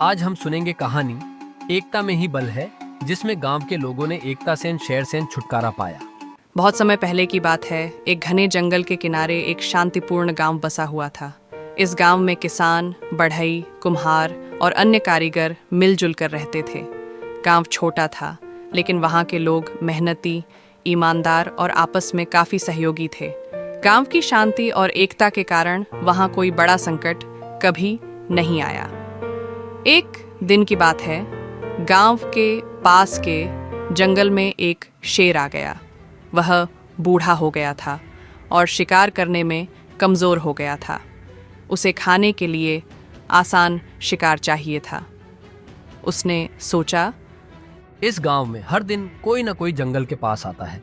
आज हम सुनेंगे कहानी एकता में ही बल है, जिसमें गांव के लोगों ने एकता से शहर से छुटकारा पाया। बहुत समय पहले की बात है। एक घने जंगल के किनारे एक शांतिपूर्ण गांव बसा हुआ था। इस गांव में किसान, बढ़ई, कुम्हार और अन्य कारीगर मिलजुल कर रहते थे। गांव छोटा था, लेकिन वहां के लोग मेहनती, ईमानदार और आपस में काफी सहयोगी थे। गांव की शांति और एकता के कारण वहां कोई बड़ा संकट कभी नहीं आया। एक दिन की बात है, गांव के पास के जंगल में एक शेर आ गया। वह बूढ़ा हो गया था और शिकार करने में कमज़ोर हो गया था। उसे खाने के लिए आसान शिकार चाहिए था। उसने सोचा, इस गांव में हर दिन कोई ना कोई जंगल के पास आता है।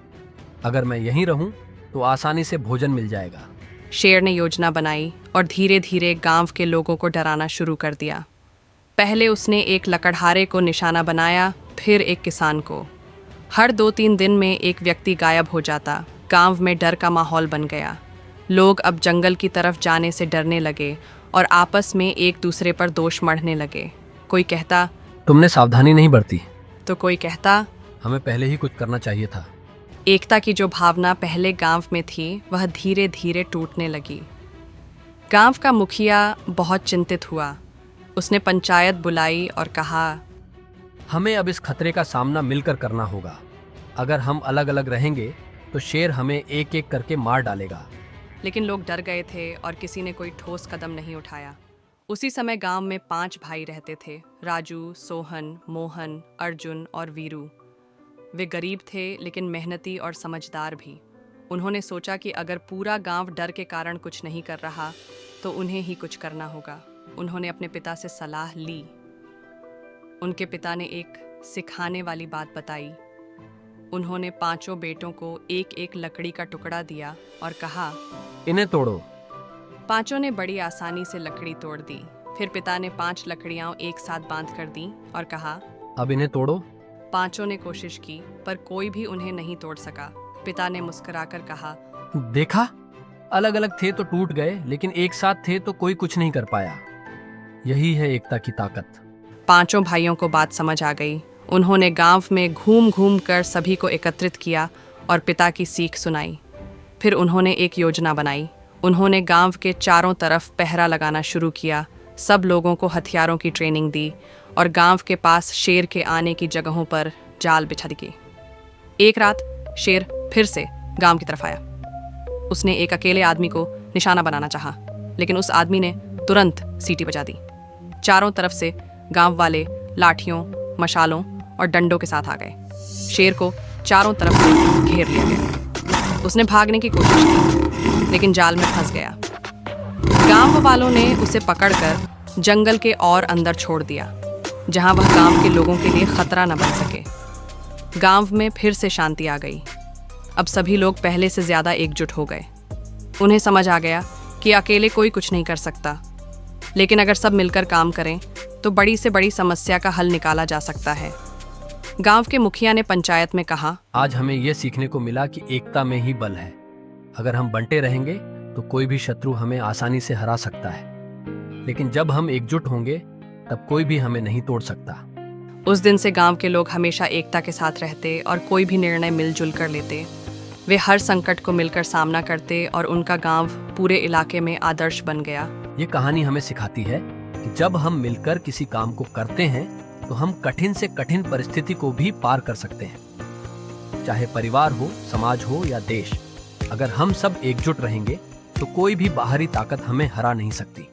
अगर मैं यहीं रहूं तो आसानी से भोजन मिल जाएगा। शेर ने योजना बनाई और धीरे धीरे गांव के लोगों को डराना शुरू कर दिया। पहले उसने एक लकड़हारे को निशाना बनाया, फिर एक किसान को। हर 2-3 दिन में एक व्यक्ति गायब हो जाता। गांव में डर का माहौल बन गया। लोग अब जंगल की तरफ जाने से डरने लगे और आपस में एक दूसरे पर दोष मढ़ने लगे। कोई कहता, तुमने सावधानी नहीं बरती। तो कोई कहता, हमें पहले ही कुछ करना चाहिए था। एकता की जो भावना पहले गांव में थी, वह धीरे धीरे टूटने लगी। गांव का मुखिया बहुत चिंतित हुआ। उसने पंचायत बुलाई और कहा, हमें अब इस खतरे का सामना मिलकर करना होगा। अगर हम अलग अलग रहेंगे तो शेर हमें एक एक करके मार डालेगा। लेकिन लोग डर गए थे और किसी ने कोई ठोस कदम नहीं उठाया। उसी समय गांव में 5 भाई रहते थे, राजू, सोहन, मोहन, अर्जुन और वीरू। वे गरीब थे, लेकिन मेहनती और समझदार भी। उन्होंने सोचा कि अगर पूरा गांव डर के कारण कुछ नहीं कर रहा, तो उन्हें ही कुछ करना होगा। उन्होंने अपने पिता से सलाह ली। उनके पिता ने एक सिखाने वाली बात बताई। उन्होंने 5 बेटों को एक एक लकड़ी का टुकड़ा दिया और कहा, इन्हें तोड़ो। 5 ने बड़ी आसानी से लकड़ी तोड़ दी। फिर पिता ने 5 लकड़ियां एक साथ बांध कर दी और कहा, अब इन्हें तोड़ो। 5 ने कोशिश की, पर कोई भी उन्हें नहीं तोड़ सका। पिता ने मुस्कुराकर कहा, देखा, अलग अलग थे तो टूट गए, लेकिन एक साथ थे तो कोई कुछ नहीं कर पाया। यही है एकता की ताकत। 5 भाइयों को बात समझ आ गई। उन्होंने गांव में घूम घूम कर सभी को एकत्रित किया और पिता की सीख सुनाई। फिर उन्होंने एक योजना बनाई। उन्होंने गांव के चारों तरफ पहरा लगाना शुरू किया। सब लोगों को हथियारों की ट्रेनिंग दी और गांव के पास शेर के आने की जगहों पर जाल बिछा दी। एक रात शेर फिर से गांव की तरफ आया। उसने एक अकेले आदमी को निशाना बनाना चाहा, लेकिन उस आदमी ने तुरंत सीटी बजा दी। चारों तरफ से गांव वाले लाठियों, मशालों और डंडों के साथ आ गए। शेर को चारों तरफ से घेर लिया गया। उसने भागने की कोशिश की, लेकिन जाल में फंस गया। गांव वालों ने उसे पकड़कर जंगल के और अंदर छोड़ दिया, जहां वह गांव के लोगों के लिए खतरा न बन सके। गांव में फिर से शांति आ गई। अब सभी लोग पहले से ज्यादा एकजुट हो गए। उन्हें समझ आ गया कि अकेले कोई कुछ नहीं कर सकता, लेकिन अगर सब मिलकर काम करें तो बड़ी से बड़ी समस्या का हल निकाला जा सकता है। गांव के मुखिया ने पंचायत में कहा, आज हमें यह सीखने को मिला कि एकता में ही बल है। अगर हम बंटे रहेंगे तो कोई भी शत्रु हमें आसानी से हरा सकता है, लेकिन जब हम एकजुट होंगे तब कोई भी हमें नहीं तोड़ सकता। उस दिन से गांव के लोग हमेशा एकता के साथ रहते और कोई भी निर्णय मिलजुल कर लेते। वे हर संकट को मिलकर सामना करते और उनका गांव पूरे इलाके में आदर्श बन गया। ये कहानी हमें सिखाती है कि जब हम मिलकर किसी काम को करते हैं तो हम कठिन से कठिन परिस्थिति को भी पार कर सकते हैं। चाहे परिवार हो, समाज हो या देश, अगर हम सब एकजुट रहेंगे तो कोई भी बाहरी ताकत हमें हरा नहीं सकती।